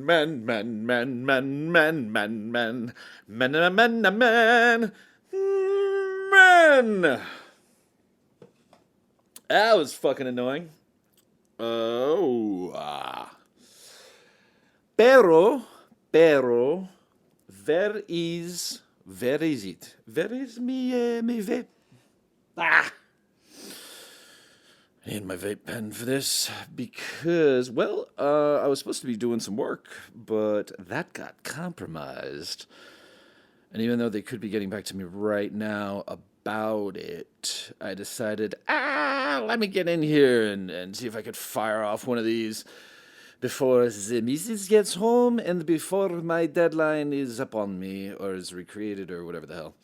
men, men, men, men, men, men, men, men, men, men, men, men, men. That was fucking annoying. Oh. Pero, where is it? Where is me vape? I need my vape pen for this because, well, I was supposed to be doing some work, but that got compromised. And even though they could be getting back to me right now about it, I decided, let me get in here and see if I could fire off one of these before the missus gets home and before my deadline is upon me or is recreated or whatever the hell.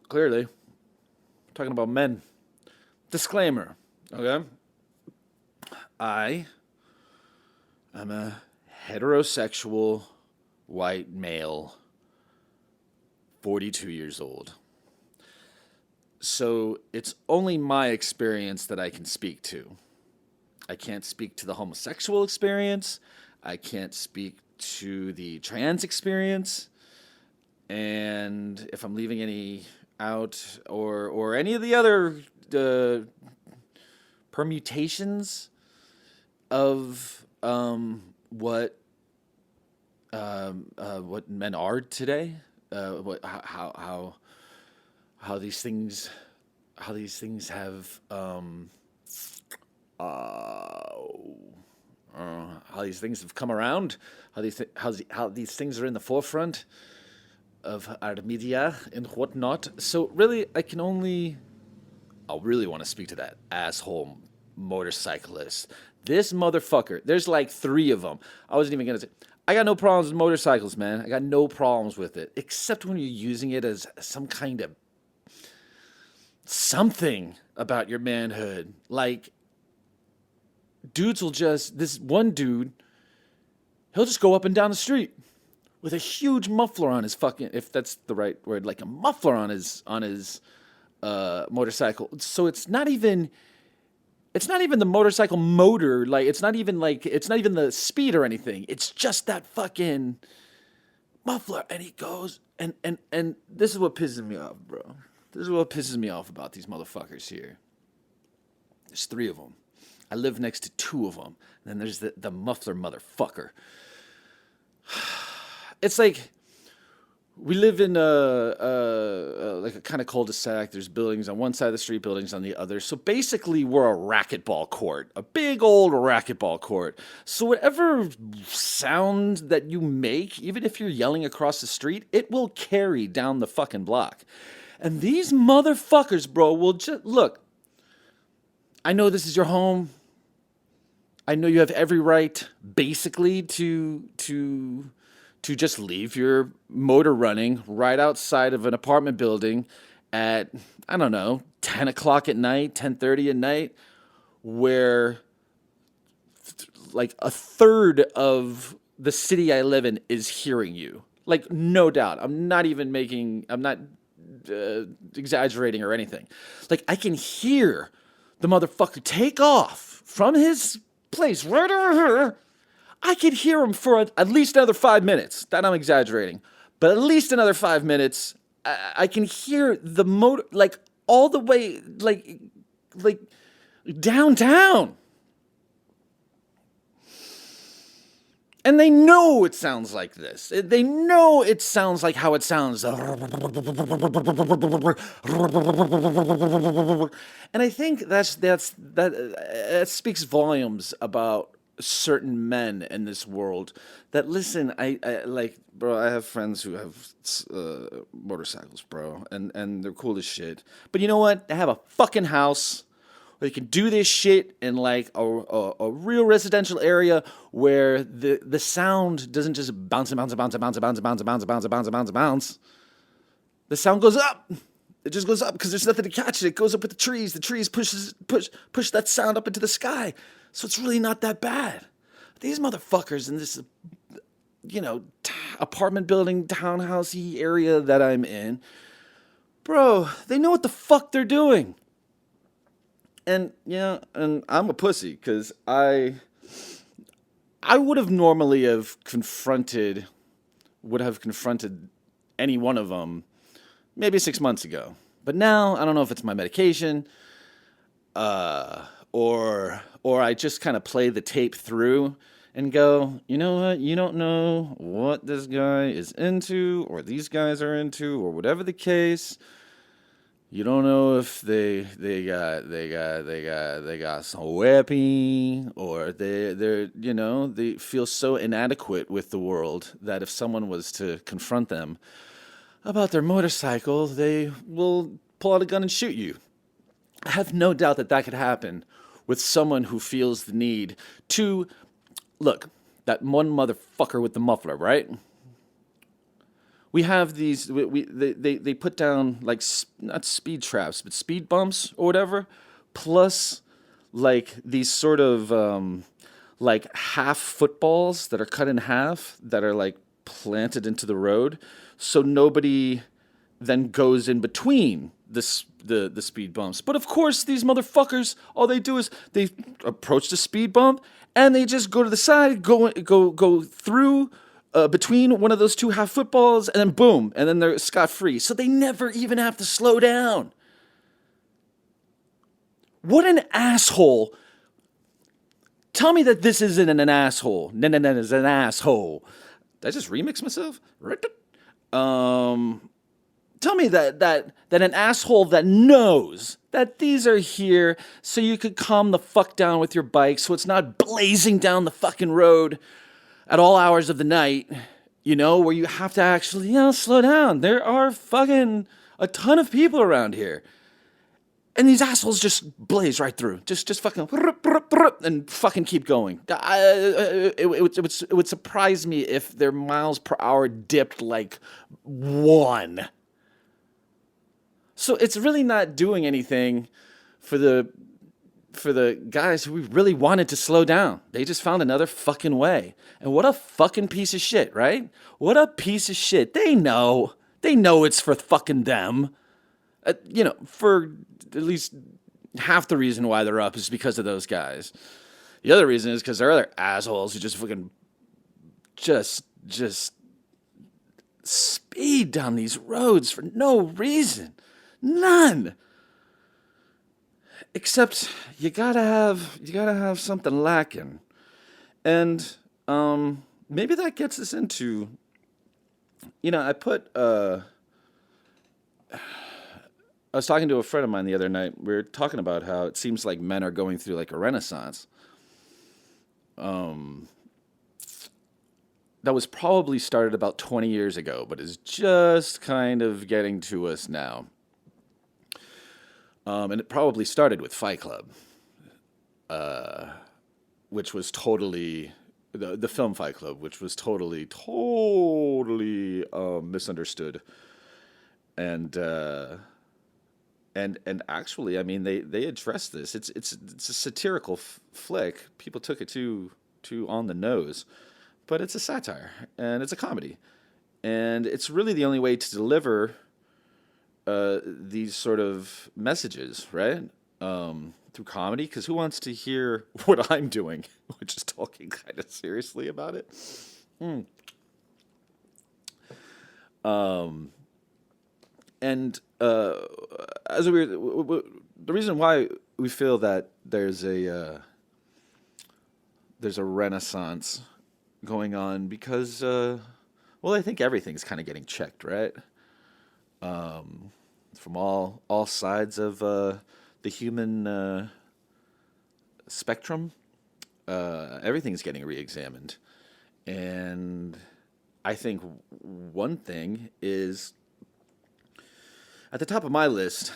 Clearly, talking about men. Disclaimer, okay? I am a heterosexual white male, 42 years old. So it's only my experience that I can speak to. I can't speak to the homosexual experience. I can't speak to the trans experience. And if I'm leaving any out or any of the other permutations of what men are today, how these things have how these things have come around, how these things are in the forefront of our media and whatnot. So really, I really want to speak to that asshole motorcyclist. This motherfucker. There's like 3 of them. I wasn't even gonna say. I got no problems with motorcycles, man. I got no problems with it, except when you're using it as some kind of something about your manhood. Like, dudes will just, this one dude, he'll just go up and down the street with a huge muffler on his fucking, if that's the right word, like a muffler on his motorcycle. So it's not even the motorcycle motor, like it's not even the speed or anything. It's just that fucking muffler. And he goes and this is what pisses me off, bro. This is what pisses me off about these motherfuckers here. There's 3 of them. I live next to 2 of them. And then there's the muffler motherfucker. It's like we live in like a kind of cul-de-sac. There's buildings on one side of the street, buildings on the other. So basically, we're a racquetball court, a big old racquetball court. So whatever sound that you make, even if you're yelling across the street, it will carry down the fucking block. And these motherfuckers, bro, will just look. I know this is your home. I know you have every right, basically, to just leave your motor running right outside of an apartment building at, I don't know, 10 o'clock at night, 10:30 at night, where like a third of the city I live in is hearing you. Like, no doubt. I'm not exaggerating or anything. Like, I can hear the motherfucker take off from his place right over here. I could hear him for at least another 5 minutes. That I'm exaggerating. But at least another 5 minutes, I can hear the motor, like, all the way, like downtown. And they know it sounds like this. They know it sounds like how it sounds. And I think that speaks volumes about certain men in this world. That listen, I like, bro. I have friends who have motorcycles, bro, and they're cool as shit. But you know what? They have a fucking house. They can do this shit in like a real residential area where the sound doesn't just bounce and bounce and bounce and bounce and bounce and bounce and bounce and bounce and bounce and bounce and bounce. The sound goes up. It just goes up because there's nothing to catch it. It goes up with the trees. The trees push that sound up into the sky. So it's really not that bad. These motherfuckers in this, apartment building, townhousey area that I'm in, bro, they know what the fuck they're doing. And and I'm a pussy because I I would have normally would have confronted any one of them maybe 6 months ago. But now I don't know if it's my medication, or I just kind of play the tape through and go, you know what? You don't know what this guy is into, or these guys are into, or whatever the case. You don't know if they got some weapon, or they feel so inadequate with the world that if someone was to confront them about their motorcycle, they will pull out a gun and shoot you. I have no doubt that that could happen with someone who feels the need to look, that one motherfucker with the muffler, right? We have these. They put down like not speed traps, but speed bumps or whatever. Plus, like these sort of like half footballs that are cut in half that are like planted into the road, so nobody then goes in between the speed bumps. But of course, these motherfuckers, all they do is they approach the speed bump and they just go to the side, go through. Between one of those two half footballs, and then boom, and then they're scot-free. So they never even have to slow down. What an asshole. Tell me that this isn't an asshole. No, it's an asshole. Did I just remix myself? Tell me that an asshole that knows that these are here so you could calm the fuck down with your bike so it's not blazing down the fucking road at all hours of the night, where you have to actually, slow down. There are fucking a ton of people around here. And these assholes just blaze right through. Just fucking, and fucking keep going. It would surprise me if their miles per hour dipped like 1. So it's really not doing anything for the guys who really wanted to slow down. They just found another fucking way. And what a fucking piece of shit, right? What a piece of shit. They know it's for fucking them. For at least half the reason why they're up is because of those guys. The other reason is because there are other assholes who just fucking just speed down these roads for no reason. None. Except you gotta have something lacking, and maybe that gets us into, I was talking to a friend of mine the other night. We were talking about how it seems like men are going through like a renaissance. That was probably started about 20 years ago, but is just kind of getting to us now. And it probably started with Fight Club, which was totally the film Fight Club, which was totally misunderstood, and actually, I mean, they addressed this. It's a satirical flick. People took it too on the nose, but it's a satire and it's a comedy, and it's really the only way to deliver these sort of messages, right? Through comedy, because who wants to hear what I'm doing, which is talking kind of seriously about it? And as the reason why we feel that there's a renaissance going on, because I think everything's kind of getting checked, right? From all sides of the human spectrum, everything's getting re-examined. And I think one thing is, at the top of my list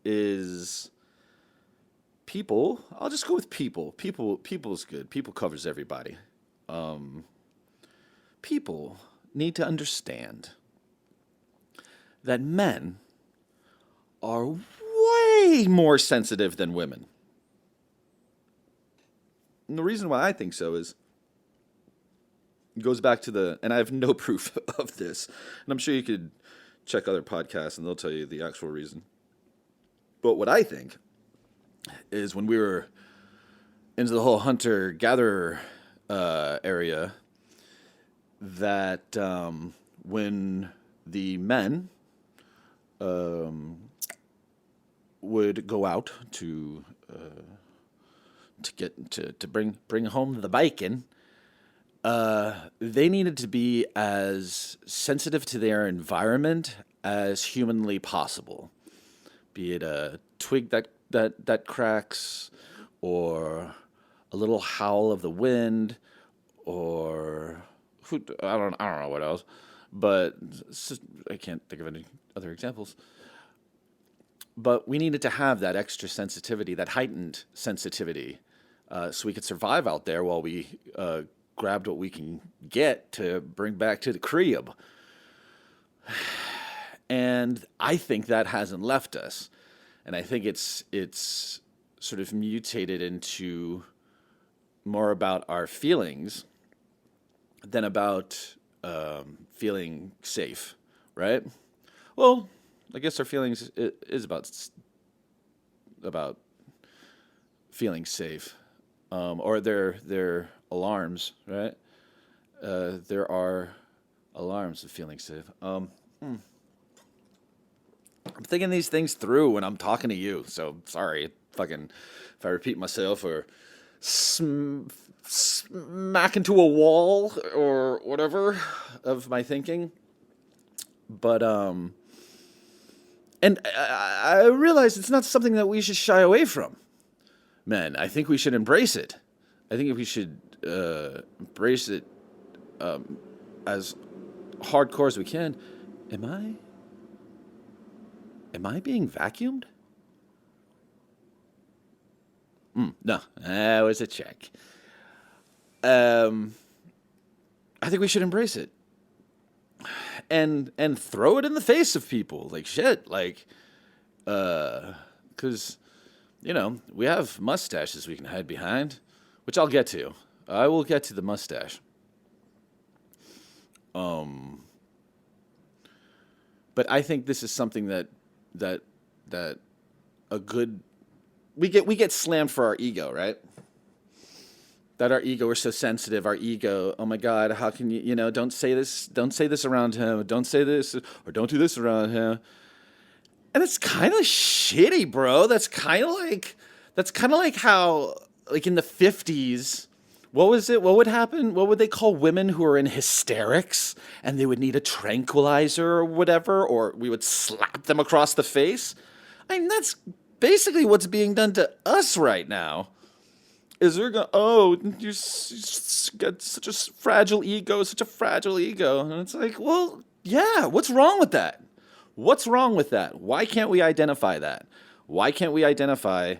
is people. I'll just go with people. People's good. People covers everybody. People need to understand that men are way more sensitive than women. And the reason why I think so is, it goes back to and I have no proof of this, and I'm sure you could check other podcasts and they'll tell you the actual reason. But what I think is, when we were into the whole hunter-gatherer area that when the men would go out to get to bring home the bacon, they needed to be as sensitive to their environment as humanly possible. Be it a twig that cracks, or a little howl of the wind, or I don't know what else, but I can't think of any other examples. But we needed to have that extra sensitivity, that heightened sensitivity, so we could survive out there while we grabbed what we can get to bring back to the crib. And I think that hasn't left us, and I think it's sort of mutated into more about our feelings than about feeling safe, right? Well, I guess our feelings is about feeling safe, or their alarms, right? There are alarms of feeling safe. I'm thinking these things through when I'm talking to you, so sorry, fucking, if I repeat myself or smack into a wall or whatever of my thinking. But and I realize it's not something that we should shy away from. Man, I think we should embrace it. I think we should embrace it as hardcore as we can. Am I being vacuumed? No, that was a check. I think we should embrace it and throw it in the face of people like shit, like, because we have mustaches we can hide behind, which I'll get to. I will get to the mustache. But I think this is something that a good we get slammed for our ego, right? That our ego, we're so sensitive. Our ego, oh my God, how can you, don't say this around him. Don't say this, or don't do this around him. And it's kind of shitty, bro. That's kind of like how, like in the 50s, what was it? What would happen? What would they call women who are in hysterics and they would need a tranquilizer or whatever, or we would slap them across the face? I mean, that's basically what's being done to us right now. Is they're going, oh, you got such a fragile ego, And it's like, well, yeah, what's wrong with that? What's wrong with that? Why can't we identify that? Why can't we identify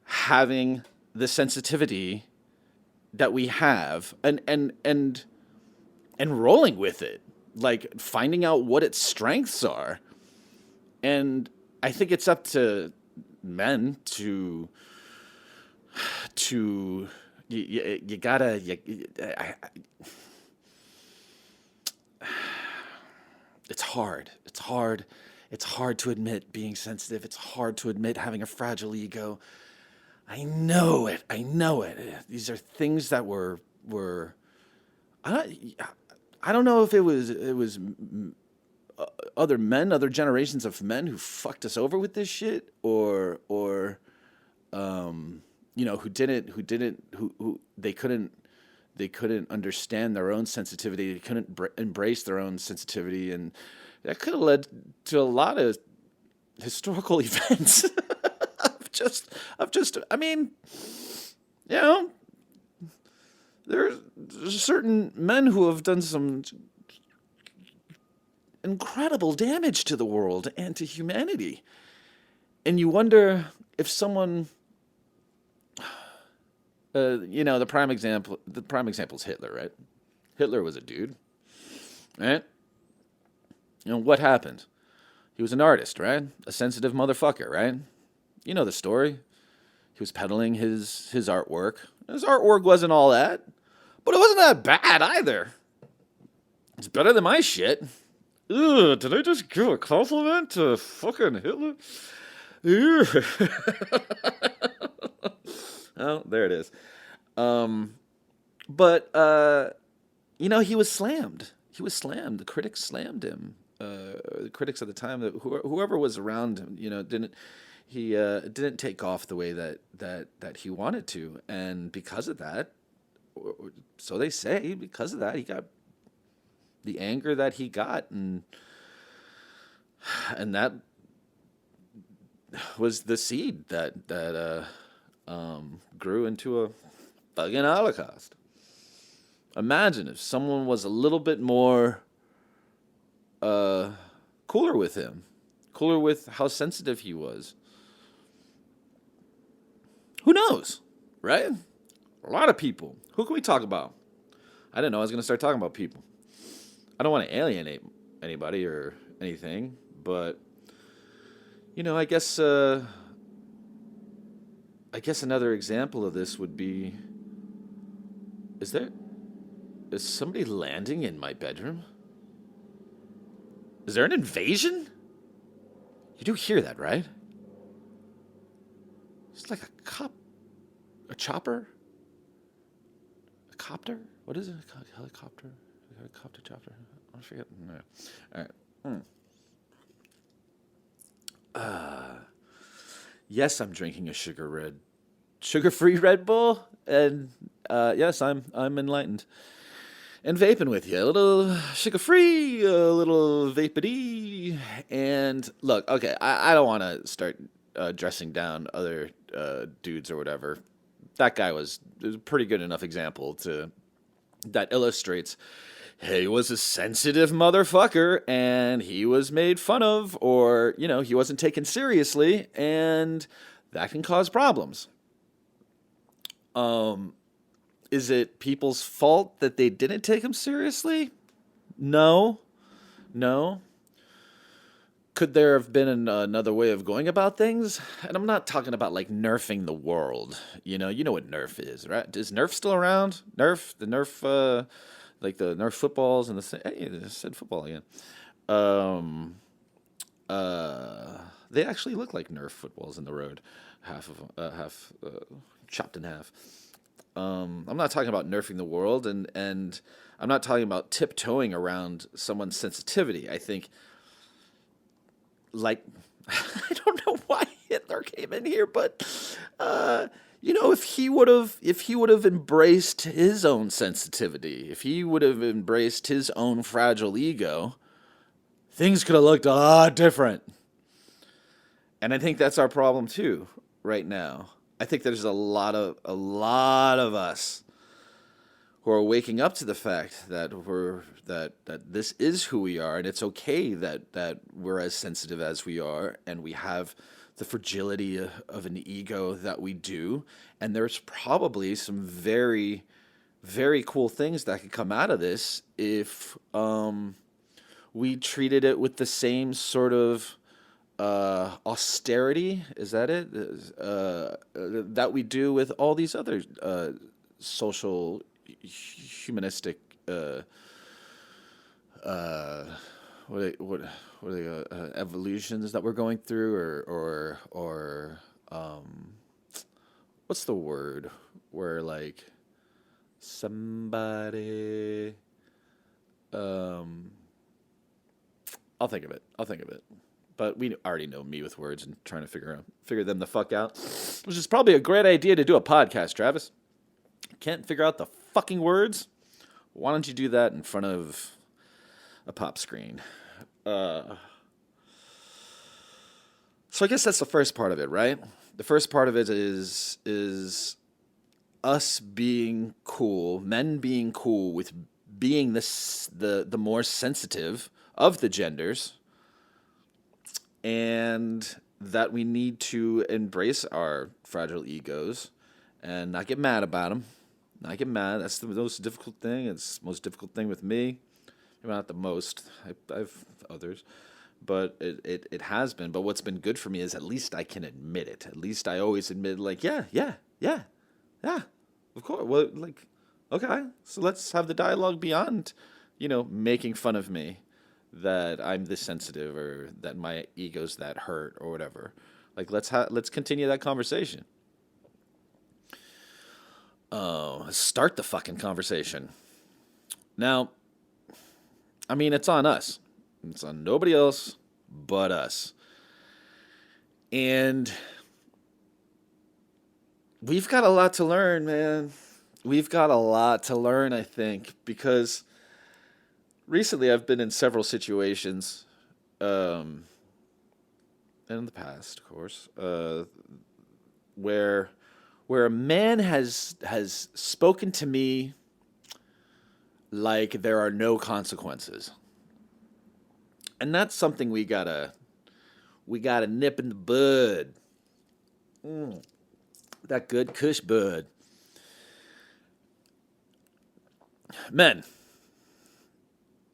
having the sensitivity that we have and rolling with it? Like finding out what its strengths are. And I think it's up to men to you gotta it's hard to admit being sensitive. It's hard to admit having a fragile ego. I know it. These are things that were I don't know if it was other men, other generations of men who fucked us over with this shit, or who they couldn't understand their own sensitivity. They couldn't embrace their own sensitivity, and that could have led to a lot of historical events. I mean, there's certain men who have done some incredible damage to the world and to humanity, and you wonder if someone. The prime example is Hitler, right? Hitler was a dude, right? What happened? He was an artist, right? A sensitive motherfucker, right? You know the story. He was peddling his artwork. His artwork wasn't all that, but it wasn't that bad either. It's better than my shit. Ugh, did I just give a compliment to fucking Hitler? Ugh. Oh, there it is. But he was slammed. He was slammed. The critics slammed him. The critics at the time, that whoever was around him, didn't take off the way that he wanted to, and because of that, so they say, because of that, he got the anger that he got, and that was the seed that grew into a fucking holocaust. Imagine if someone was a little bit more cooler with him, cooler with how sensitive he was. Who knows, right? A lot of people. Who can we talk about? I didn't know I was going to start talking about people. I don't want to alienate anybody or anything, but I guess another example of this would be: is somebody landing in my bedroom? Is there an invasion? You do hear that, right? It's like a chopper, a copter. What is it? A helicopter, chopper. I forget. No. All right. Yes, I'm drinking a sugar-free Red Bull, and yes, I'm enlightened. And vaping with you, a little sugar-free, a little vapidee, and look, okay, I don't want to start dressing down other dudes or whatever. That guy was a pretty good enough example that illustrates he was a sensitive motherfucker, and he was made fun of, or, he wasn't taken seriously, and that can cause problems. Is it people's fault that they didn't take him seriously? No. Could there have been another way of going about things? And I'm not talking about like nerfing the world. You know what Nerf is, right? Is Nerf still around? The Nerf, like the Nerf footballs and hey, I said football again. They actually look like Nerf footballs in the road, half chopped in half. I'm not talking about nerfing the world, and I'm not talking about tiptoeing around someone's sensitivity. I think, like, I don't know why Hitler came in here, but if he would have embraced his own sensitivity, if he would have embraced his own fragile ego, things could have looked a lot different. And I think that's our problem too right now. I think there's a lot of us who are waking up to the fact that that this is who we are, and it's okay that we're as sensitive as we are, and we have the fragility of an ego that we do, and there's probably some very, very cool things that could come out of this if we treated it with the same sort of austerity, is that it? That we do with all these other social, humanistic, what are they, evolutions that we're going through, or what's the word? Where like somebody, I'll think of it. But we already know me with words and trying to figure them the fuck out. Which is probably a great idea to do a podcast, Travis. Can't figure out the fucking words? Why don't you do that in front of a pop screen? So I guess that's the first part of it, right? The first part of it is us being cool, men being cool with being the more sensitive of the genders, and that we need to embrace our fragile egos and not get mad about them. Not get mad. That's the most difficult thing. It's the most difficult thing with me. Maybe not the most. I've others. But it has been. But what's been good for me is at least I can admit it. At least I always admit, like, yeah, of course. Well, like, okay. So let's have the dialogue beyond, making fun of me that I'm this sensitive or that my ego's that hurt or whatever. Like, let's continue that conversation. start the fucking conversation. Now, I mean, it's on us. It's on nobody else but us. And we've got a lot to learn, man. We've got a lot to learn, I think, because recently I've been in several situations, and in the past, of course, where a man has spoken to me like there are no consequences. And that's something we gotta nip in the bud. That good Kush bud. Men,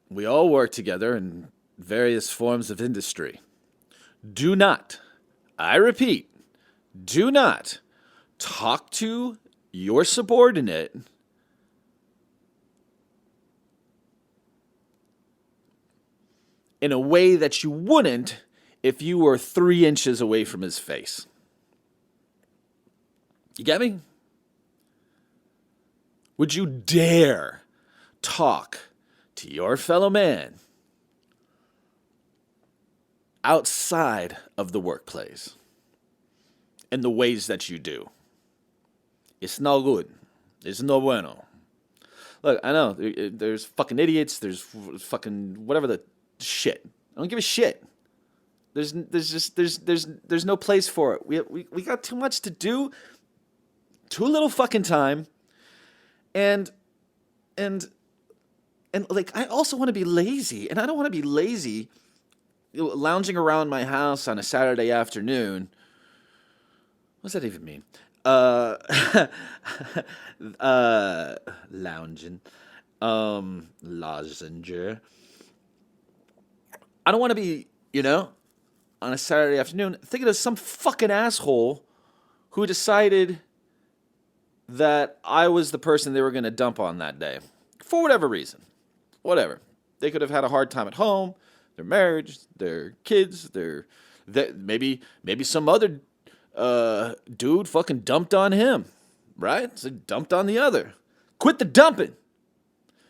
we all work together in various forms of industry. Do not, I repeat, do not talk to your subordinate in a way that you wouldn't if you were 3 inches away from his face. You get me? Would you dare talk to your fellow man outside of the workplace in the ways that you do? It's no good. It's no bueno. Look, I know there's fucking idiots. There's fucking whatever the shit. I don't give a shit. There's no place for it. We got too much to do. Too little fucking time. And like, I also want to be lazy, and I don't want to be lazy lounging around my house on a Saturday afternoon. What does that even mean? Lounging. Lozenger. I don't want to be, on a Saturday afternoon thinking of some fucking asshole who decided that I was the person they were going to dump on that day. For whatever reason. Whatever. They could have had a hard time at home, their marriage, their kids, maybe some other dude fucking dumped on him, right? So dumped on the other. Quit the dumping.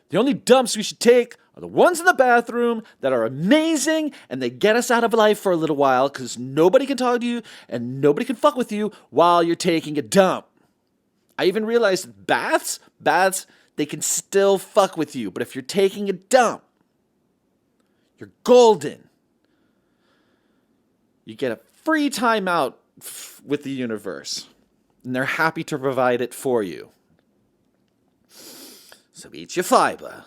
The only dumps we should take are the ones in the bathroom that are amazing and they get us out of life for a little while because nobody can talk to you and nobody can fuck with you while you're taking a dump. I even realized baths, they can still fuck with you. But if you're taking a dump, you're golden. You get a free time out with the universe. And they're happy to provide it for you. So eat your fiber.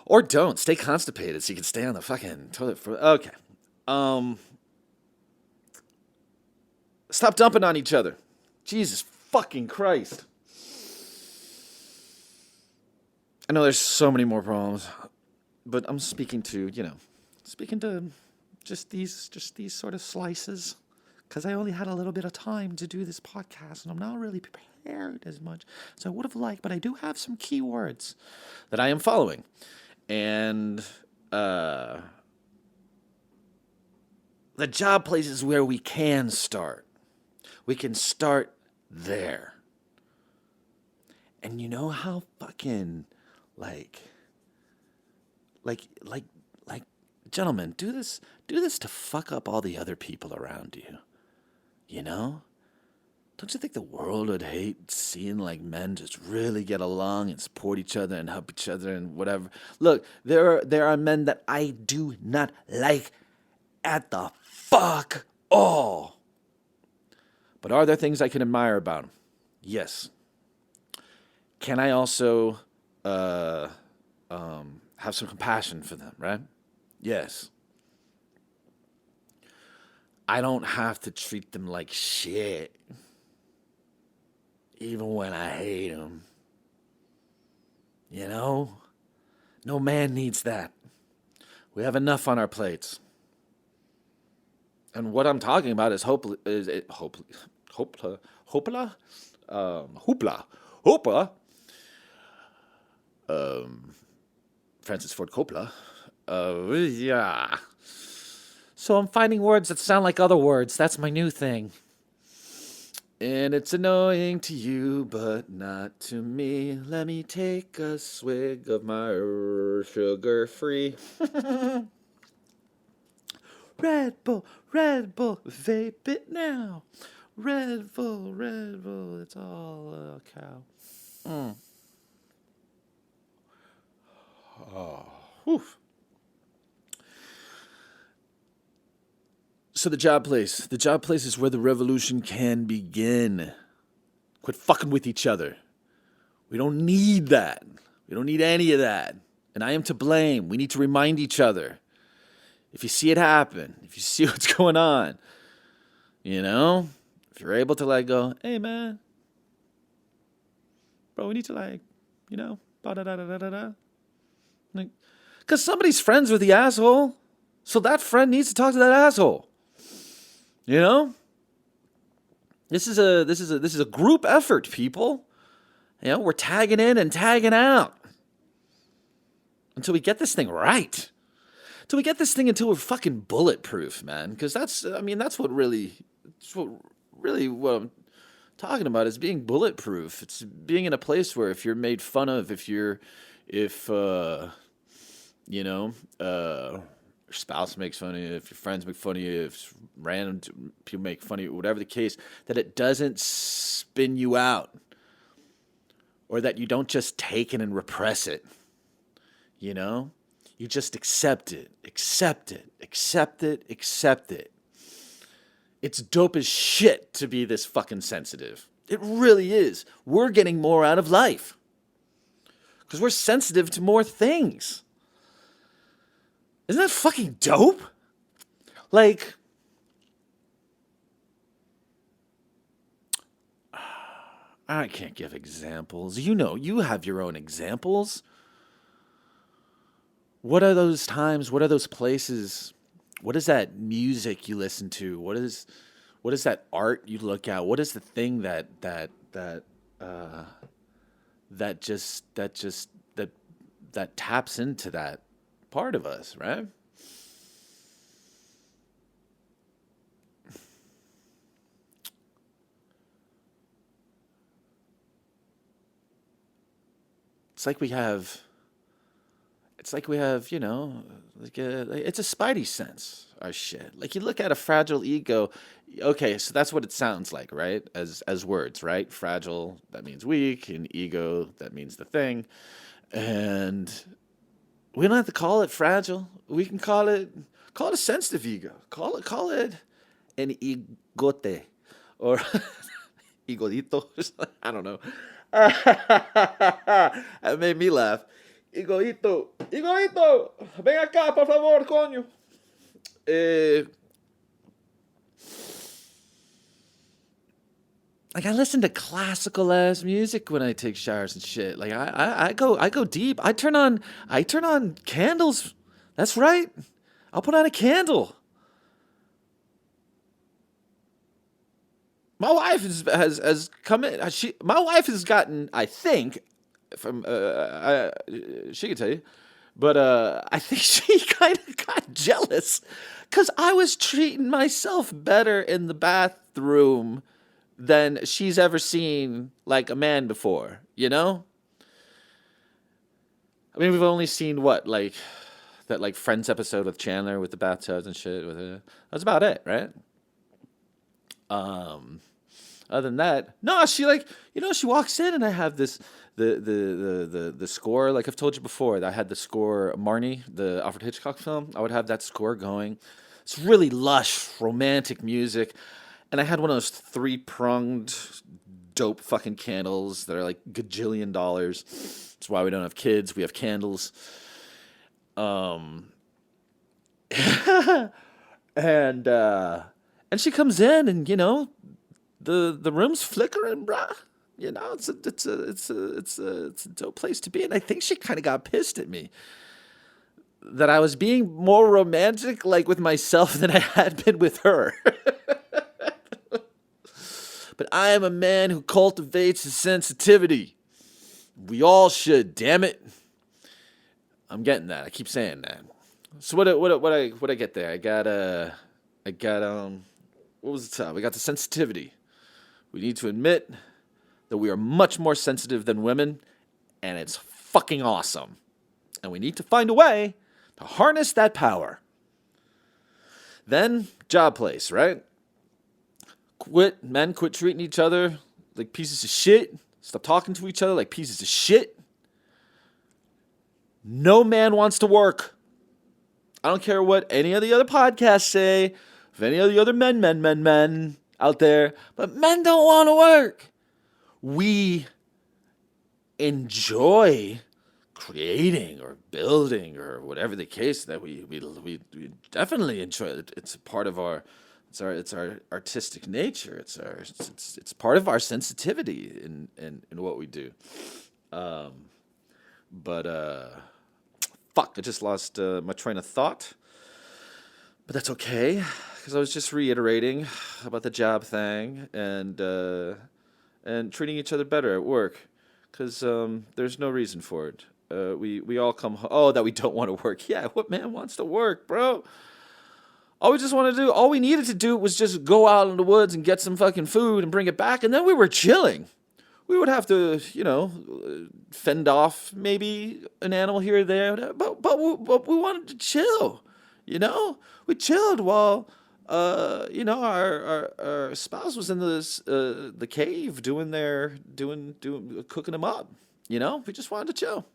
Or don't. Stay constipated so you can stay on the fucking toilet for... Okay. Stop dumping on each other. Jesus fucking Christ. I know there's so many more problems, but I'm speaking to just these sort of slices, because I only had a little bit of time to do this podcast, and I'm not really prepared as much as I would have liked, but I do have some keywords that I am following, and the job places where we can start. We can start there. And you know how fucking like gentlemen, do this to fuck up all the other people around you. You know? Don't you think the world would hate seeing like men just really get along and support each other and help each other and whatever? Look, there are men that I do not like at the fuck all. But are there things I can admire about them? Yes. Can I also have some compassion for them, right? Yes. I don't have to treat them like shit, even when I hate them. You know? No man needs that. We have enough on our plates. And what I'm talking about is hoopla. Francis Ford Coppola. Yeah. So I'm finding words that sound like other words. That's my new thing. And it's annoying to you, but not to me. Let me take a swig of my sugar-free Red Bull, vape it now. Red Bull, it's all a cow. Mm. Oh, whew. So the job place. The job place is where the revolution can begin. Quit fucking with each other. We don't need that. We don't need any of that. And I am to blame. We need to remind each other. If you see it happen, if you see what's going on, you know, if you're able to like go, hey man, bro, we need to like, you know, da da da da da da. Like, because somebody's friends with the asshole, so that friend needs to talk to that asshole. You know, this is a group effort, people. You know, we're tagging in and tagging out until we get this thing right. Until we get this thing until we're fucking bulletproof, man. Because that's what I'm talking about is being bulletproof. It's being in a place where if you're made fun of, if your spouse makes fun of you, if your friends make fun of you, if random people make fun of you, whatever the case, that it doesn't spin you out. Or that you don't just take it and repress it. You know? You just accept it. It's dope as shit to be this fucking sensitive. It really is. We're getting more out of life. Because we're sensitive to more things. Isn't that fucking dope? Like, I can't give examples. You know, you have your own examples. What are those times? What are those places? What is that music you listen to? What is that art you look at? What is the thing that taps into that part of us, right? It's like we have, you know, it's a spidey sense, our shit. Like you look at a fragile ego, okay, so that's what it sounds like, right? As words, right? Fragile, that means weak, and ego, that means the thing. And we don't have to call it fragile. We can call it a sensitive ego. Call it an egote or egodito. I don't know. That made me laugh. Egoito, ven acá, por favor, coño. Like I listen to classical ass music when I take showers and shit. Like I go deep. I turn on candles. That's right. I'll put on a candle. My wife has come in. My wife has gotten, I think, from she could tell you, but I think she kind of got jealous because I was treating myself better in the bathroom than she's ever seen like a man before. You know? I mean, we've only seen what that Friends episode with Chandler with the bathtubs and shit. That's about it, right? Other than that, no, she she walks in and I have this the score, like I've told you before, I had the score Marnie, the Alfred Hitchcock film. I would have that score going. It's really lush, romantic music. And I had one of those 3-pronged dope fucking candles that are like gajillion dollars. That's why we don't have kids. We have candles. And she comes in and, you know, the room's flickering, bruh. You know, it's a dope place to be. And I think she kind of got pissed at me that I was being more romantic, like with myself, than I had been with her. But I am a man who cultivates his sensitivity. We all should, damn it. I'm getting that. I keep saying that. So what I get there? I got what was the top? We got the sensitivity. We need to admit that we are much more sensitive than women, and it's fucking awesome. And we need to find a way to harness that power. Then, job place, right? Men quit treating each other like pieces of shit. Stop talking to each other like pieces of shit. No man wants to work. I don't care what any of the other podcasts say, if any of the other men out there, but men don't want to work. We enjoy creating or building or whatever the case that we definitely enjoy it. It's a part of our artistic nature. It's part of our sensitivity in what we do. But fuck, I just lost my train of thought. But that's okay, because I was just reiterating about the job thing and treating each other better at work, because there's no reason for it. We all come that we don't want to work. Yeah, what man wants to work, bro? All we needed to do was just go out in the woods and get some fucking food and bring it back, and then we were chilling. We would have to, fend off maybe an animal here or there, but we wanted to chill, We chilled while, our spouse was in the cave doing cooking them up, We just wanted to chill.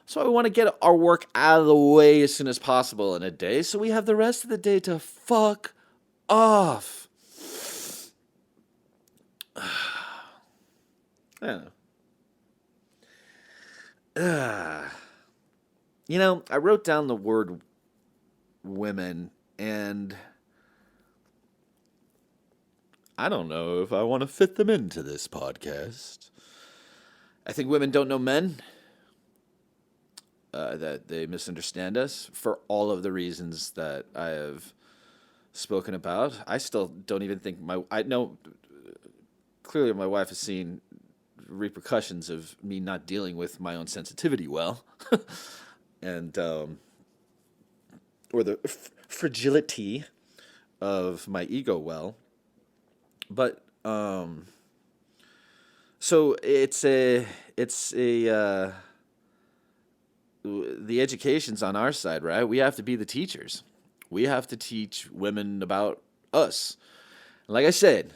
So we want to get our work out of the way as soon as possible in a day, so we have the rest of the day to fuck off. I don't know. I wrote down the word women, and I don't know if I want to fit them into this podcast. I think women don't know men. That they misunderstand us for all of the reasons that I have spoken about. I still don't even think I know clearly my wife has seen repercussions of me not dealing with my own sensitivity well, and or the fragility of my ego well. But so it's a the education's on our side, right? We have to be the teachers. We have to teach women about us. Like I said,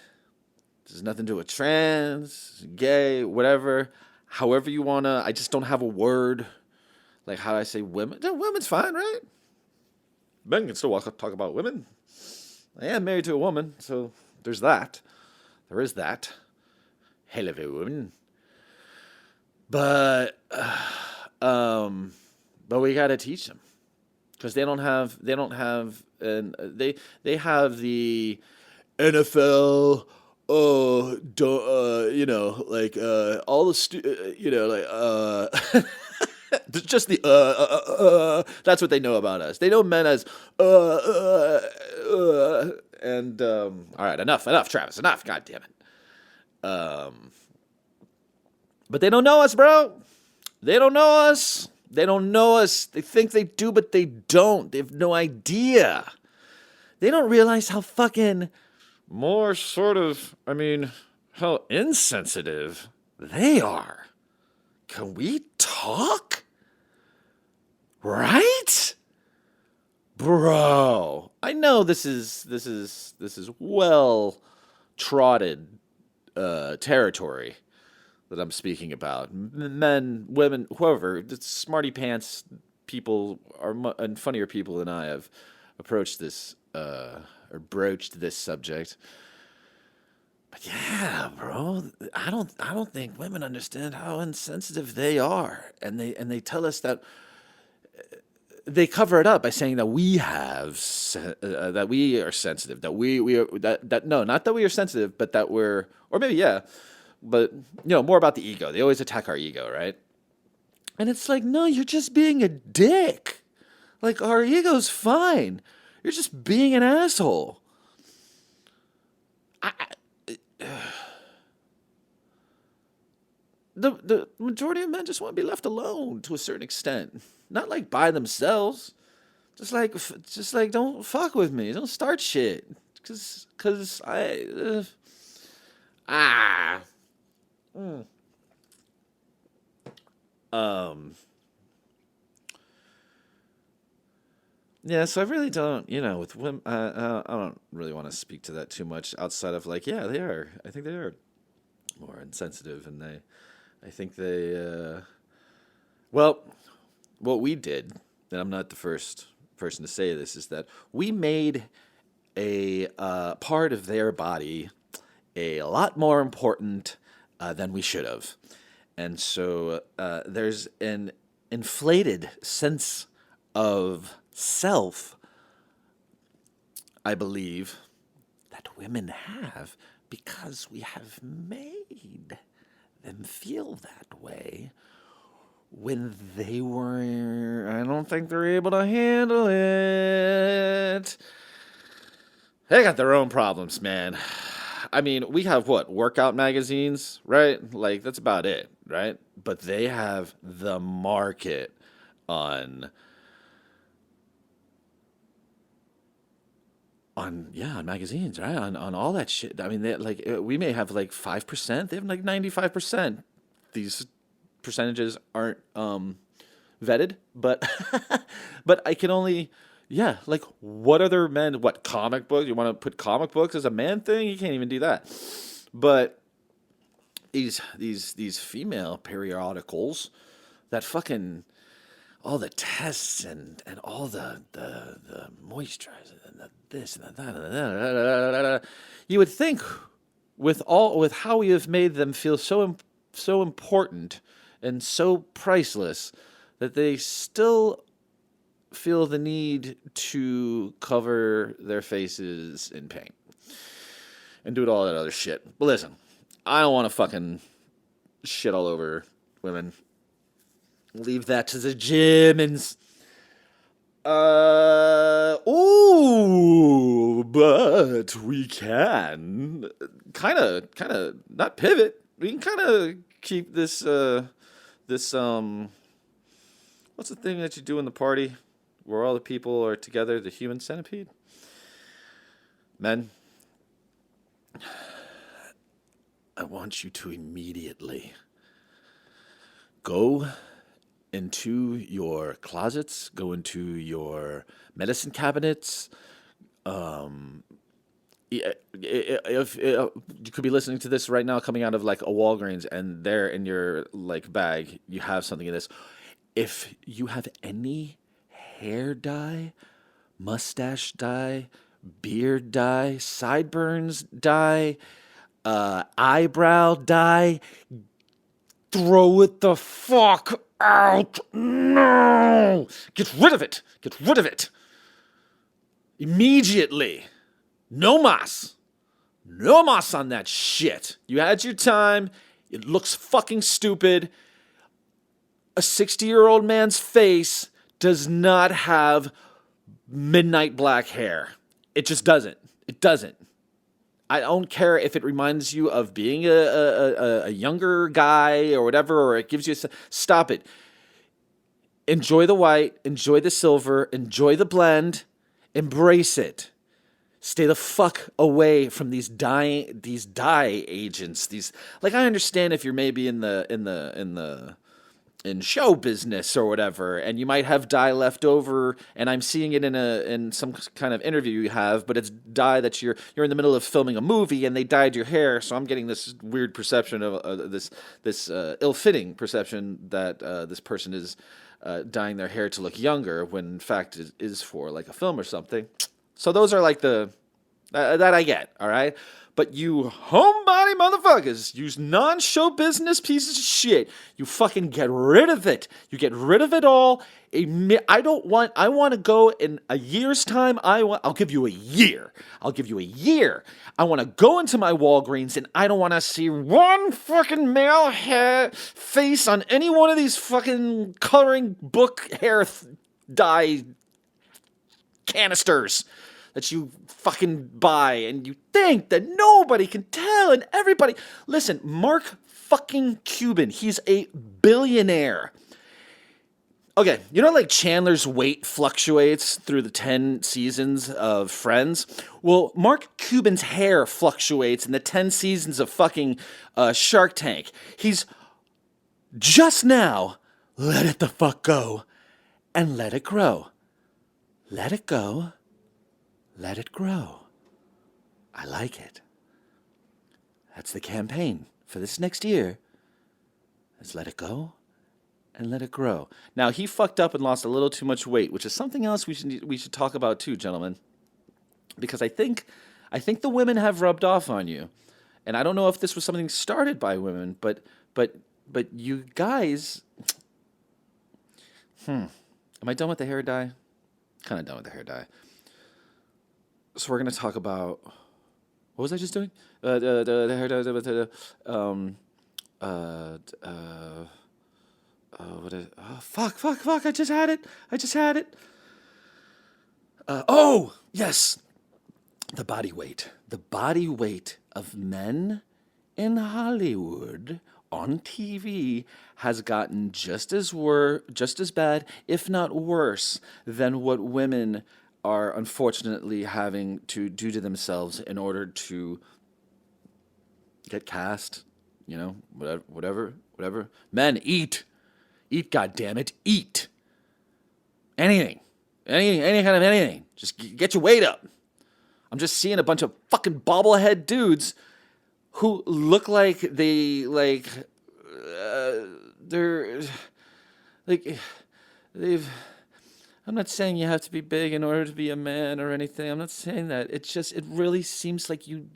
there's nothing to do with trans, gay, whatever. However you want to. I just don't have a word. Like, how do I say women? Yeah, women's fine, right? Men can still talk about women. I am married to a woman, so there's that. There is that. Hell of a woman. But we gotta teach them, because they have the NFL. All the just the that's what they know about us. They know men as and all right, enough, Travis, enough, god damn it. But they don't know us, bro. They don't know us. They don't know us. They think they do, but they don't. They have no idea. They don't realize how fucking how insensitive they are. Can we talk? Right? Bro, I know this is well trodden territory that I'm speaking about. Men, women, whoever, the smarty pants people and funnier people than I have approached this or broached this subject. But yeah, bro, I don't think women understand how insensitive they are, and they tell us that. They cover it up by saying that we have that we are sensitive, that we are that no, not that we are sensitive, but that we're, or maybe yeah, but more about the ego. They always attack our ego, right? And it's like, no, you're just being a dick. Like, our ego's fine. You're just being an asshole. The majority of men just want to be left alone to a certain extent. Not like by themselves. Just like don't fuck with me. Don't start shit. Cause I Ah. Mm. Um. Yeah, so I really don't, with women, I don't really want to speak to that too much outside of like, yeah, they are. I think they are more insensitive, and I think well, what we did, and I'm not the first person to say this, is that we made a part of their body a lot more important than we should have. And so there's an inflated sense of self, I believe, that women have because we have made them feel that way when they were, I don't think they're able to handle it. They got their own problems, man. I mean, we have what? Workout magazines, right? Like, that's about it, right? But they have the market on on magazines, right? On all that shit. I mean, we may have like 5%. They have like 95%. These percentages aren't vetted, but but I can only, yeah, like what other men, what comic books? You want to put comic books as a man thing? You can't even do that. But these female periodicals that fucking all the tests and all the moisturizer and the this and the that, and the you would think with how we have made them feel so important and so priceless that they still feel the need to cover their faces in paint and do all that other shit. But listen, I don't want to fucking shit all over women. Leave that to the Germans. But we can kind of not pivot. We can kind of keep this what's the thing that you do in the party where all the people are together, the human centipede? Men, I want you to immediately go into your closets, go into your medicine cabinets. If you could be listening to this right now, coming out of like a Walgreens, and there in your like bag, you have something in this. If you have any hair dye, mustache dye, beard dye, sideburns dye, eyebrow dye, throw it the fuck out. No! Get rid of it. Get rid of it. Immediately. No mas. No mas on that shit. You had your time. It looks fucking stupid. A 60-year-old man's face does not have midnight black hair. It just doesn't. It doesn't. I don't care if it reminds you of being a younger guy or whatever, or it gives you stop it. Enjoy the white, enjoy the silver, enjoy the blend, embrace it. Stay the fuck away from these dye agents. These, like, I understand if you're maybe in show business or whatever, and you might have dye left over, and I'm seeing it in some kind of interview you have, but it's dye that you're in the middle of filming a movie and they dyed your hair, so I'm getting this weird perception of this ill-fitting perception that this person is dyeing their hair to look younger when in fact it is for like a film or something. So those are like that I get, all right? But you homebody motherfuckers, you non-show business pieces of shit, you fucking get rid of it. You get rid of it all. I want to go in a year's time. I'll give you a year. I'll give you a year. I want to go into my Walgreens and I don't want to see one fucking male hair face on any one of these fucking coloring book hair dye canisters that you fucking buy, and you think that nobody can tell, and everybody... Listen, Mark fucking Cuban, he's a billionaire. Okay, like Chandler's weight fluctuates through the 10 seasons of Friends? Well, Mark Cuban's hair fluctuates in the 10 seasons of fucking Shark Tank. He's just now let it the fuck go and let it grow. Let it go, let it grow. I like it. That's the campaign for this next year. Is let it go and let it grow. Now, he fucked up and lost a little too much weight, which is something else we should talk about too, gentlemen. Because I think the women have rubbed off on you. And I don't know if this was something started by women, but you guys, am I done with the hair dye? Kind of done with the hair dye. So we're going to talk about, what was I just doing? The hair dye, what is, oh, fuck, I just had it. Oh, yes. The body weight of men in Hollywood on TV has gotten just as bad, if not worse, than what women are unfortunately having to do to themselves in order to get cast. Whatever. Men, eat, goddammit, eat. Anything, any kind of anything. Just get your weight up. I'm just seeing a bunch of fucking bobblehead dudes who look like they're like they've. I'm not saying you have to be big in order to be a man or anything. I'm not saying that. It really seems like you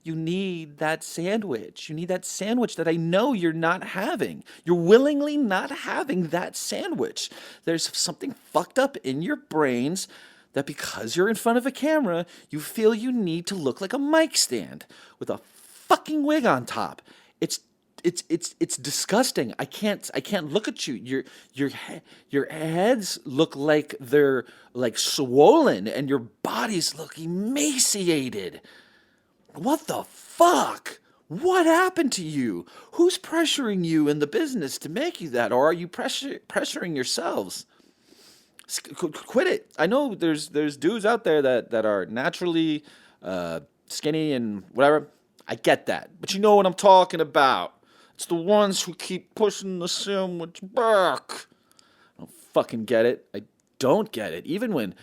need that sandwich. You need that sandwich that I know you're not having. You're willingly not having that sandwich. There's something fucked up in your brains that because you're in front of a camera, you feel you need to look like a mic stand with a fucking wig on top. It's disgusting. I can't look at you. Your heads look like they're like swollen and your bodies look emaciated. What the fuck? What happened to you? Who's pressuring you in the business to make you that, or are you pressuring yourselves? Quit it. I know there's dudes out there that are naturally skinny and whatever. I get that, but you know what I'm talking about. It's the ones who keep pushing the sandwich back. I don't fucking get it. I don't get it. Even when,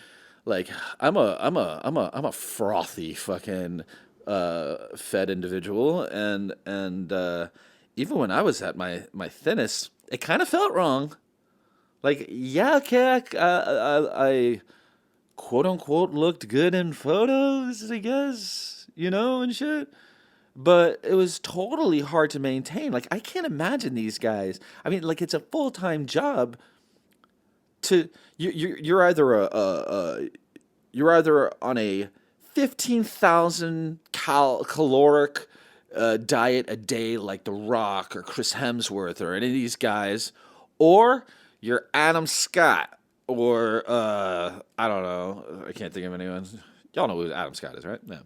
like, I'm a frothy fucking fed individual, and even when I was at my thinnest, it kind of felt wrong. Like, yeah, okay, I quote unquote looked good in photos, I guess, and shit. But it was totally hard to maintain. Like, I can't imagine these guys. I mean, like, it's a full-time job. You're either on a 15,000 caloric diet a day like The Rock or Chris Hemsworth or any of these guys, or you're Adam Scott or I don't know. I can't think of anyone. Y'all know who Adam Scott is, right? Yeah.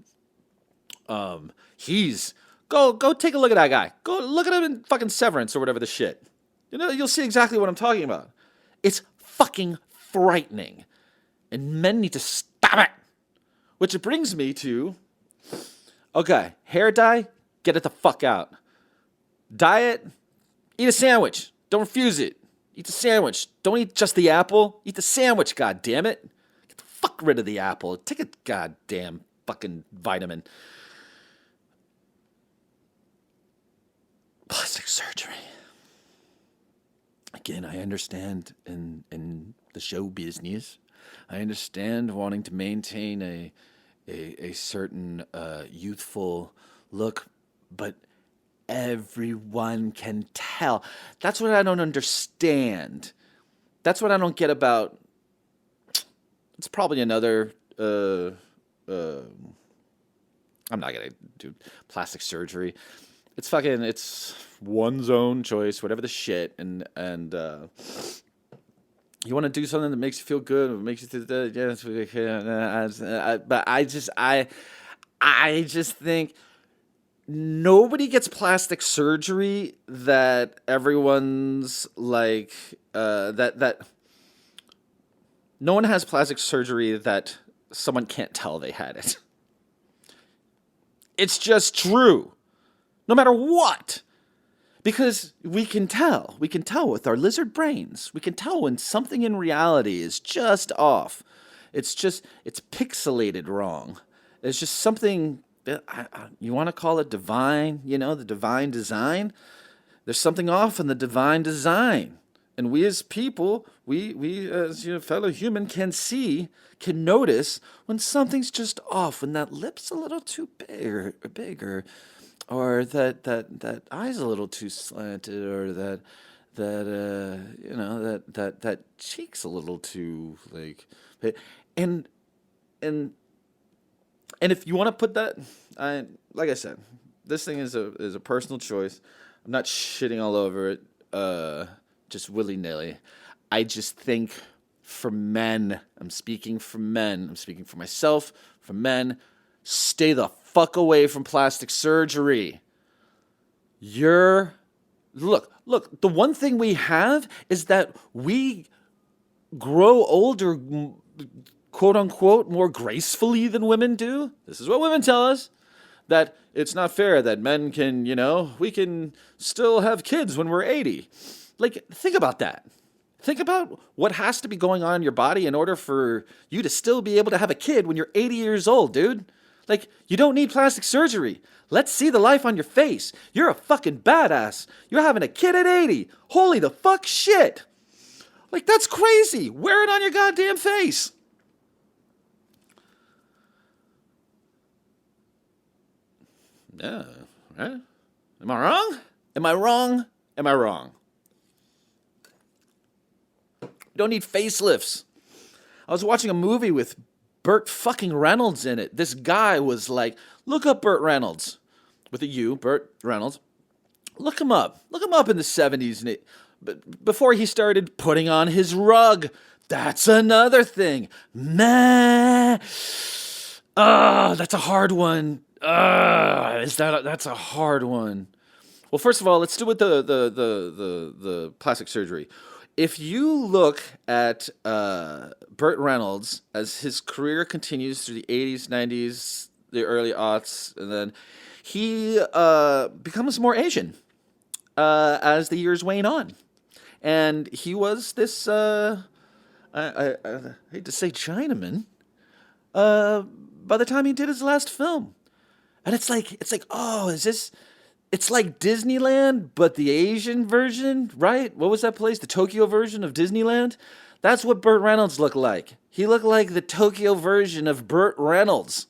He's go take a look at that guy. Go look at him in fucking Severance or whatever the shit. You'll see exactly what I'm talking about. It's fucking frightening, and men need to stop it. Which brings me to, okay, hair dye, get it the fuck out. Diet, eat a sandwich. Don't refuse it. Eat the sandwich. Don't eat just the apple. Eat the sandwich. God damn it. Get the fuck rid of the apple. Take a goddamn fucking vitamin. Plastic surgery. Again, I understand in the show business. I understand wanting to maintain a certain youthful look, but everyone can tell. That's what I don't understand. That's what I don't get about. It's probably another. I'm not gonna do plastic surgery. It's one's own choice, whatever the shit, and you want to do something that makes you feel good, or makes you but I just think nobody gets plastic surgery that everyone's like that no one has plastic surgery that someone can't tell they had it. It's just true. No matter what. Because we can tell. We can tell with our lizard brains. We can tell when something in reality is just off. It's pixelated wrong. It's just something, you want to call it divine, the divine design? There's something off in the divine design. And we as people, we as fellow human can notice when something's just off, when that lip's a little too big or that eye's a little too slanted, or that cheek's a little too like, and and if you want to put that, like I said, this thing is a personal choice. I'm not shitting all over it, just willy nilly. I just think for men, I'm speaking for men. I'm speaking for myself. For men, stay the fuck away from plastic surgery. Look, the one thing we have is that we grow older, quote unquote, more gracefully than women do. This is what women tell us. That it's not fair that men can, we can still have kids when we're 80. Like, think about that. Think about what has to be going on in your body in order for you to still be able to have a kid when you're 80 years old, dude. Like, you don't need plastic surgery. Let's see the life on your face. You're a fucking badass. You're having a kid at 80. Holy the fuck shit. Like, that's crazy. Wear it on your goddamn face. Yeah, right? Am I wrong? Am I wrong? Am I wrong? You don't need facelifts. I was watching a movie with Burt fucking Reynolds in it. This guy was like, look up Burt Reynolds. With a U, Burt Reynolds. Look him up. Look him up in the 70s. Before he started putting on his rug. That's another thing. Meh. That's a hard one. That's a hard one. Well, first of all, let's do with the plastic surgery. If you look at Burt Reynolds as his career continues through the 80s, 90s, the early aughts, and then he becomes more Asian as the years wane on. And he was this, I hate to say Chinaman, by the time he did his last film. And it's like, oh, it's like Disneyland, but the Asian version, right? What was that place? The Tokyo version of Disneyland? That's what Burt Reynolds looked like. He looked like the Tokyo version of Burt Reynolds.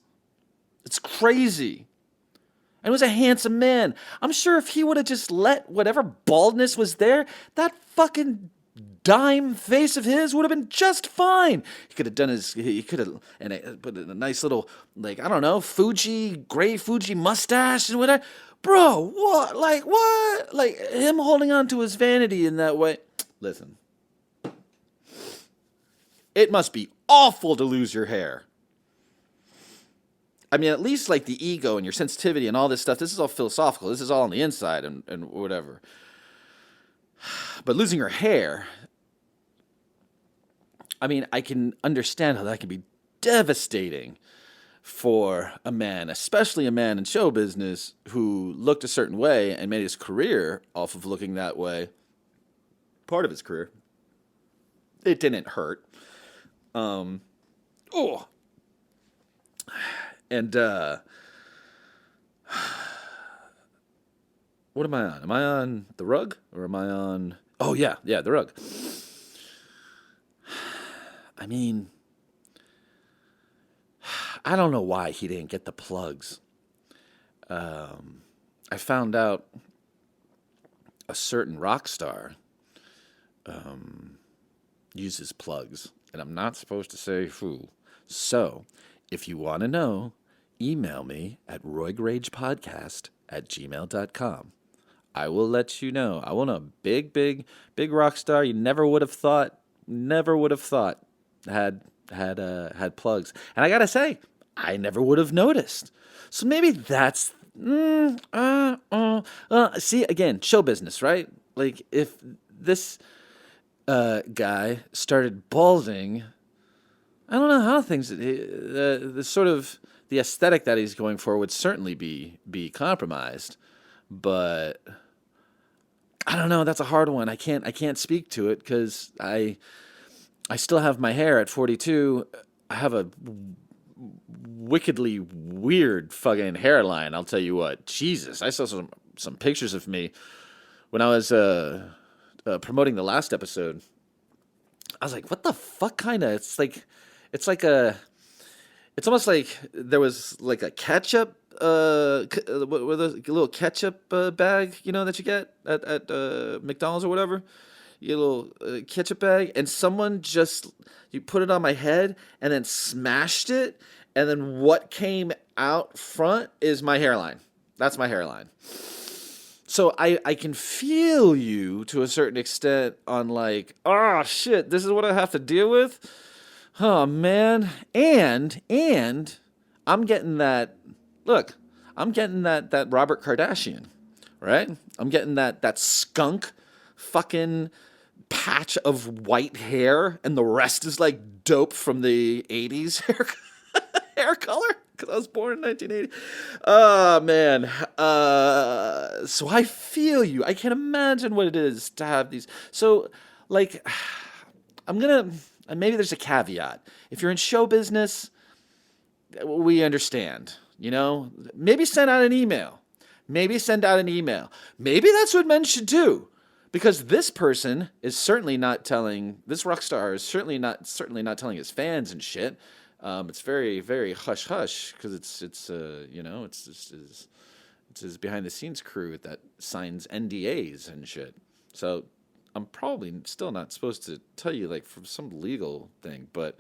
It's crazy. And he was a handsome man. I'm sure if he would have just let whatever baldness was there, that fucking dime face of his would have been just fine. He could have done put a nice little, like, I don't know, gray Fuji mustache and whatever. Bro, what? Like, what? Like, him holding on to his vanity in that way. Listen. It must be awful to lose your hair. I mean, at least, like, the ego and your sensitivity and all this stuff, this is all philosophical. This is all on the inside and whatever. But losing your hair, I mean, I can understand how that can be devastating for a man, especially a man in show business who looked a certain way and made his career off of looking that way. Part of his career. It didn't hurt. And what am I on? Am I on the rug or am I on? Oh yeah, the rug. I mean, I don't know why he didn't get the plugs. I found out a certain rock star uses plugs, and I'm not supposed to say who. So, if you want to know, email me at roigragepodcast@gmail.com. I will let you know. I want a big rock star you never would have thought had plugs. And I gotta say, I never would have noticed. So maybe that's See, again, show business, right? Like, if this guy started balding, I don't know how things, the sort of the aesthetic that he's going for would certainly be compromised, but I don't know. That's a hard one. I can't speak to it because I still have my hair at 42. I have a wickedly weird fucking hairline. I'll tell you what. Jesus, I saw some pictures of me when I was promoting the last episode. I was like, what the fuck? Kind of. It's like a. It's almost like there was like a ketchup. What were those little ketchup bag? You know that you get at McDonald's or whatever. You get a little ketchup bag, and someone just you put it on my head and then smashed it, and then what came out front is my hairline. That's my hairline. So I can feel you to a certain extent on like, oh shit, this is what I have to deal with. Oh man. And I'm getting that look, I'm getting that Robert Kardashian, right? I'm getting that skunk fucking patch of white hair and the rest is like dope from the 80s hair color because I was born in 1980. Oh man. So I feel you. I can't imagine what it is to have these. So like I'm gonna and maybe there's a caveat. If you're in show business, we understand. You know, maybe send out an email. Maybe send out an email. Maybe that's what men should do. Because this person is certainly not telling this rock star is certainly not telling his fans and shit. It's very very hush hush because it's you know it's just it's his behind the scenes crew that signs NDAs and shit. So I'm probably still not supposed to tell you like from some legal thing, but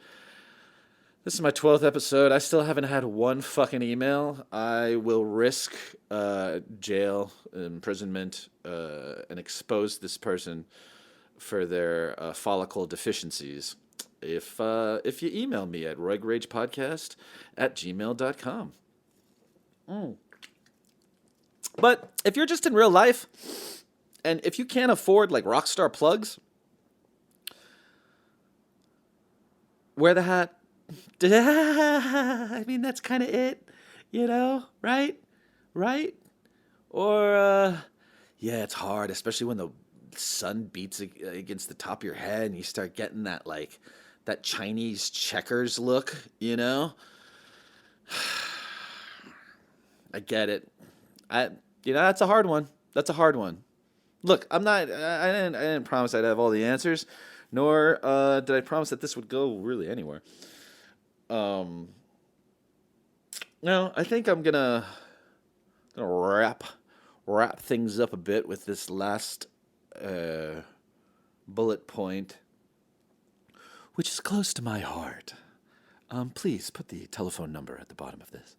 this is my 12th episode. I still haven't had one fucking email. I will risk jail, imprisonment, and expose this person for their follicle deficiencies if you email me at roigragepodcast@gmail.com. But if you're just in real life, and if you can't afford like rockstar plugs, wear the hat. I mean, that's kind of it, you know, right? Right? Or, yeah, it's hard, especially when the sun beats against the top of your head and you start getting that, like, that Chinese checkers look, you know? I get it. That's a hard one. That's a hard one. Look, I didn't promise I'd have all the answers, nor did I promise that this would go really anywhere. Um, no, I think I'm gonna wrap things up a bit with this last uh, bullet point, which is close to my heart. Please put the telephone number at the bottom of this.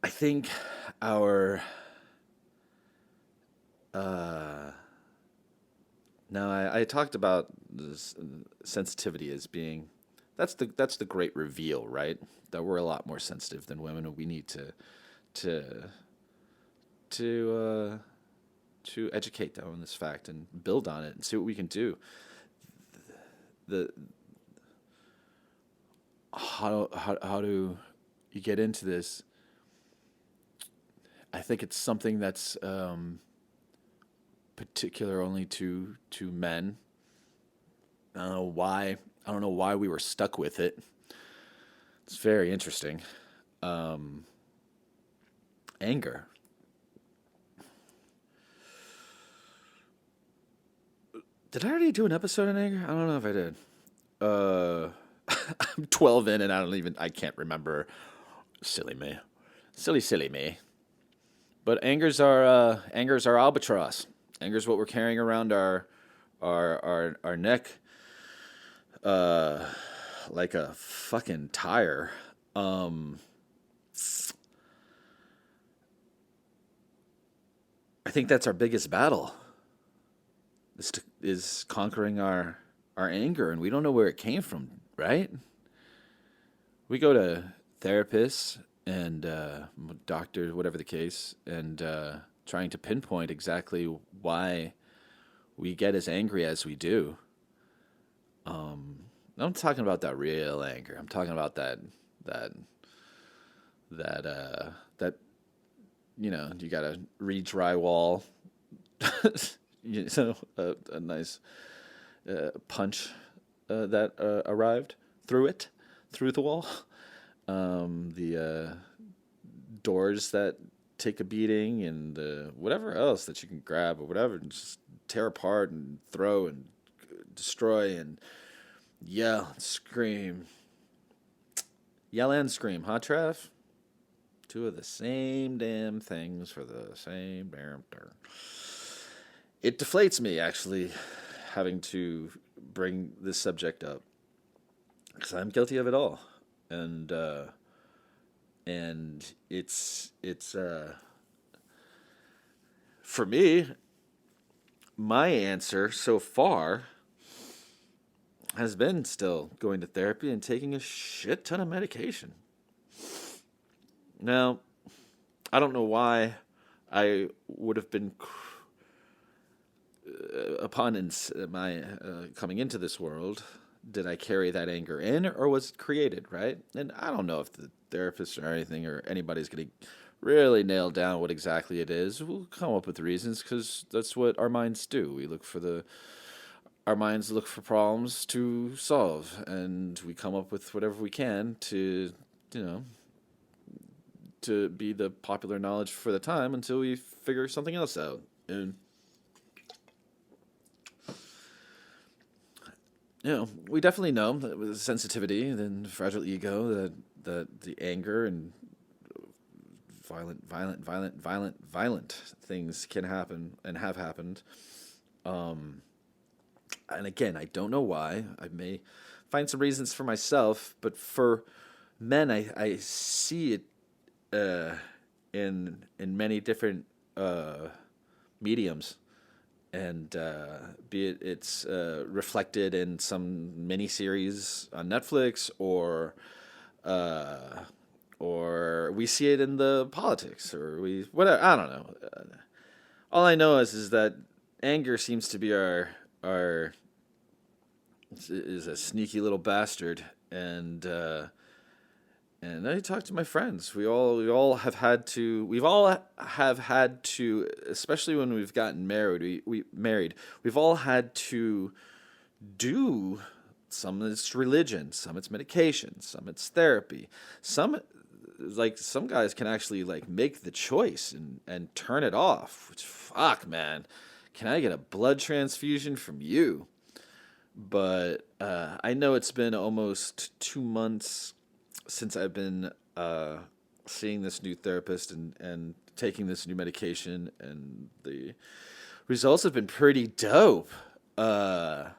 I think our uh, now I talked about this sensitivity as being that's the great reveal, right? That we're a lot more sensitive than women, and we need to to uh, to educate them on this fact and build on it and see what we can do. The how do you get into this? I think it's something that's particular only to men. I don't know why. I don't know why we were stuck with it. It's very interesting. Um, Anger. Did I already do an episode on anger? I don't know if I did. Uh, I'm 12 in and I can't remember. Silly me. Silly me. But anger's our albatross. Anger's what we're carrying around our neck, uh, like a fucking tire. Um, I think that's our biggest battle. Is conquering our anger, and we don't know where it came from, right? we go to therapists and doctors, whatever the case, and trying to pinpoint exactly why we get as angry as we do. I'm talking about that real anger. I'm talking about that that you gotta re-drywall, a nice punch that arrived through it, through the wall. The doors that take a beating, and whatever else that you can grab or whatever, and just tear apart and throw and destroy and yell, and scream, yell and scream. Huh, Trev? Two of the same damn things for the same damn turn. It deflates me actually having to bring this subject up because I'm guilty of it all, and it's for me. My answer so far has been still going to therapy and taking a shit ton of medication. Now, I don't know why I would have been upon my coming into this world. Did I carry that anger in, or was it created? Right, and I don't know if the therapist or anything or anybody's going to really nail down what exactly it is. We'll come up with reasons because that's what our minds do. Our minds look for problems to solve, and we come up with whatever we can to, you know, to be the popular knowledge for the time until we figure something else out. And we definitely know that with sensitivity and fragile ego, that the anger and violent things can happen and have happened. And again, I don't know why. I may find some reasons for myself, but for men, I see it in many different mediums, and be it's reflected in some miniseries on Netflix, or we see it in the politics, or we whatever. I don't know. All I know is that anger seems to be our is a sneaky little bastard, and I talk to my friends. We all have had to, especially when we've gotten married. We've all had to do some of it's religion, some it's medication, some it's therapy. Some guys can actually like make the choice and turn it off. Which fuck, man, can I get a blood transfusion from you? But I know it's been almost 2 months since I've been seeing this new therapist and taking this new medication, and the results have been pretty dope. I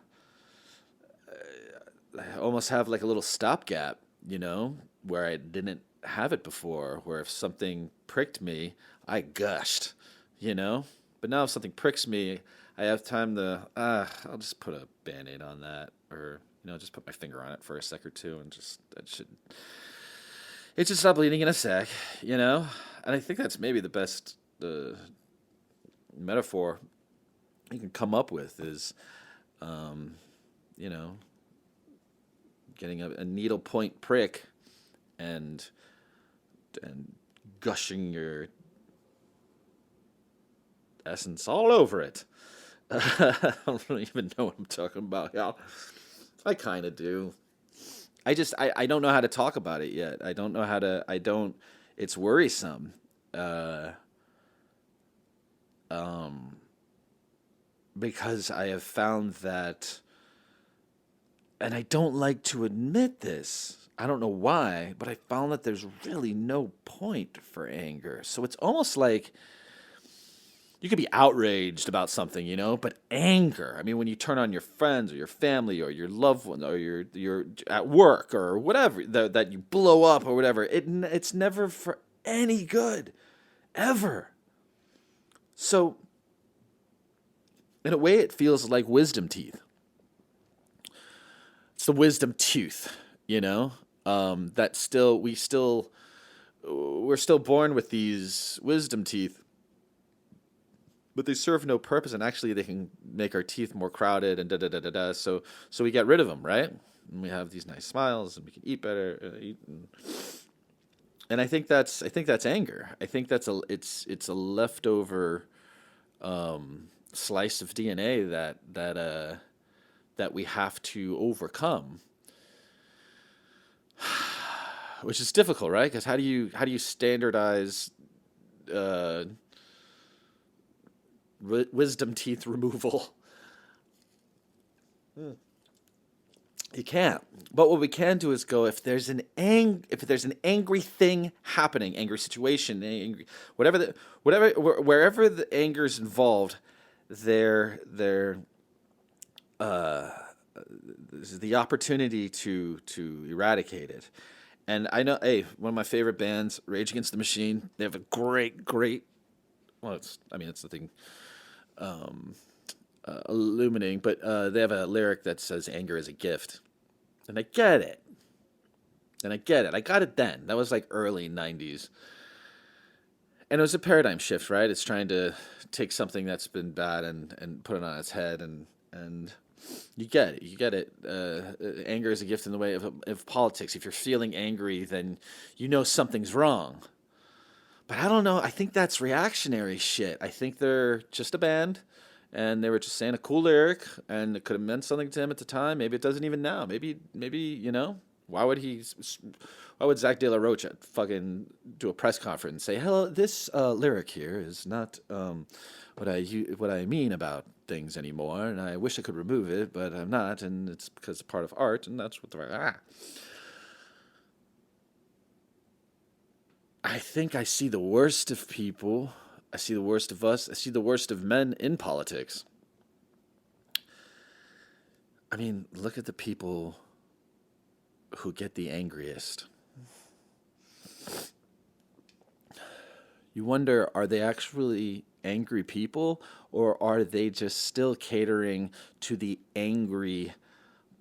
almost have like a little stopgap, where I didn't have it before, where if something pricked me, I gushed, you know? But now if something pricks me, I have time to, I'll just put a Band-Aid on that, or, just put my finger on it for a sec or two, and it should stop bleeding in a sec, And I think that's maybe the best metaphor you can come up with is, you know, getting a needle point prick and gushing your essence all over it. I don't even know what I'm talking about. Yeah, I kind of do. I don't know how to talk about it yet. It's worrisome. Uh, um, because I have found that, and I don't like to admit this. I don't know why, but I found that there's really no point for anger. So it's almost like you could be outraged about something, but anger. I mean, when you turn on your friends or your family or your loved one or you're at work or whatever that you blow up or whatever, it's never for any good, ever. So, in a way, it feels like wisdom teeth. It's the wisdom tooth, you know. that still we're still born with these wisdom teeth, but they serve no purpose, and actually they can make our teeth more crowded and da da da da da. So we get rid of them, right? And we have these nice smiles, and we can eat better, and I think that's anger. I think it's a leftover slice of DNA that we have to overcome, which is difficult, right? Because how do you standardize uh, wisdom teeth removal? You can't. But what we can do is go, if there's an angry thing happening, angry situation, angry wherever the anger is involved, there is the opportunity to eradicate it. And I know, hey, one of my favorite bands, Rage Against the Machine, they have a great, well, it's nothing illuminating, but they have a lyric that says anger is a gift. And I get it. I got it then. That was like early 90s. And it was a paradigm shift, right? It's trying to take something that's been bad and put it on its head, and you get it. You get it. Anger is a gift in the way of politics. If you're feeling angry, then you know something's wrong. But I don't know. I think that's reactionary shit. I think they're just a band, and they were just saying a cool lyric, and it could have meant something to him at the time. Maybe it doesn't even now. Maybe why would why would Zach De La Rocha fucking do a press conference and say, "Hello, this lyric here is not what I mean about things anymore, and I wish I could remove it, but I'm not, and it's because it's part of art, and that's what the I think I see the worst of people. I see the worst of us. I see the worst of men in politics. I mean, look at the people who get the angriest. You wonder, are they actually angry people, or are they just still catering to the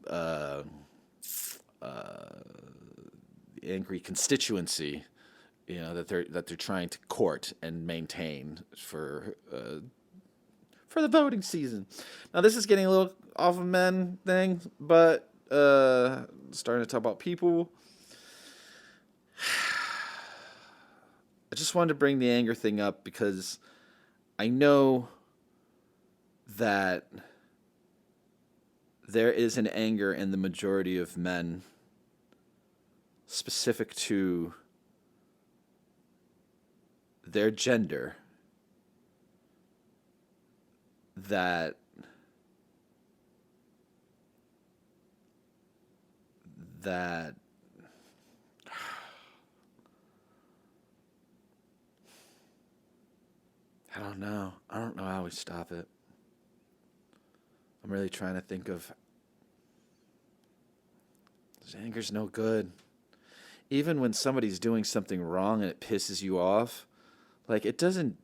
uh, angry constituency, that they're trying to court and maintain for the voting season. Now, this is getting a little off of men thing, but starting to talk about people. I just wanted to bring the anger thing up because I know that there is an anger in the majority of men specific to their gender that that I don't know. I don't know how we stop it. I'm really trying to think of. Anger's no good. Even when somebody's doing something wrong and it pisses you off, like, it doesn't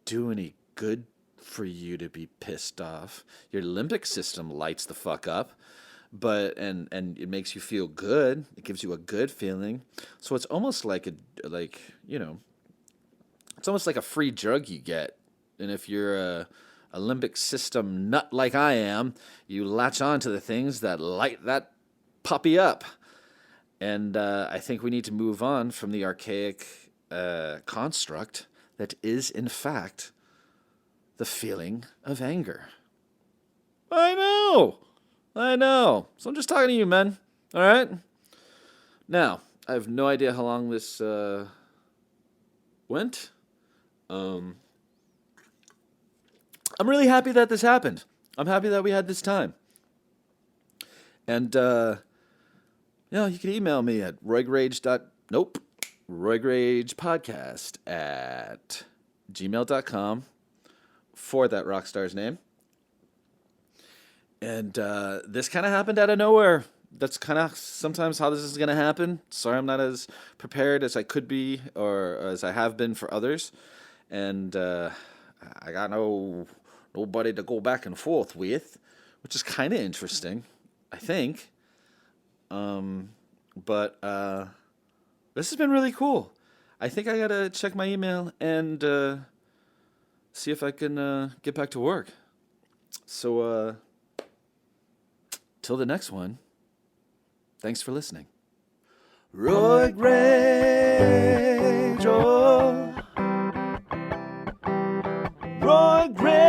do any good for you to be pissed off. Your limbic system lights the fuck up, but and it makes you feel good. It gives you a good feeling. So it's almost like it's almost like a free drug you get. And if you're a limbic system nut like I am, you latch on to the things that light that puppy up. And I think we need to move on from the archaic construct that is, in fact, the feeling of anger. I know. So I'm just talking to you, men. All right? Now, I have no idea how long this went. I'm really happy that this happened. I'm happy that we had this time. And, you can email me at roigragepodcast at gmail.com for that rock star's name. And this kind of happened out of nowhere. That's kind of sometimes how this is going to happen. Sorry, I'm not as prepared as I could be or as I have been for others. And I got nobody to go back and forth with, which is kind of interesting, I think. But this has been really cool. I think I gotta check my email and see if I can get back to work. So, till the next one, thanks for listening. Roig Rage, oh. Roig Rage.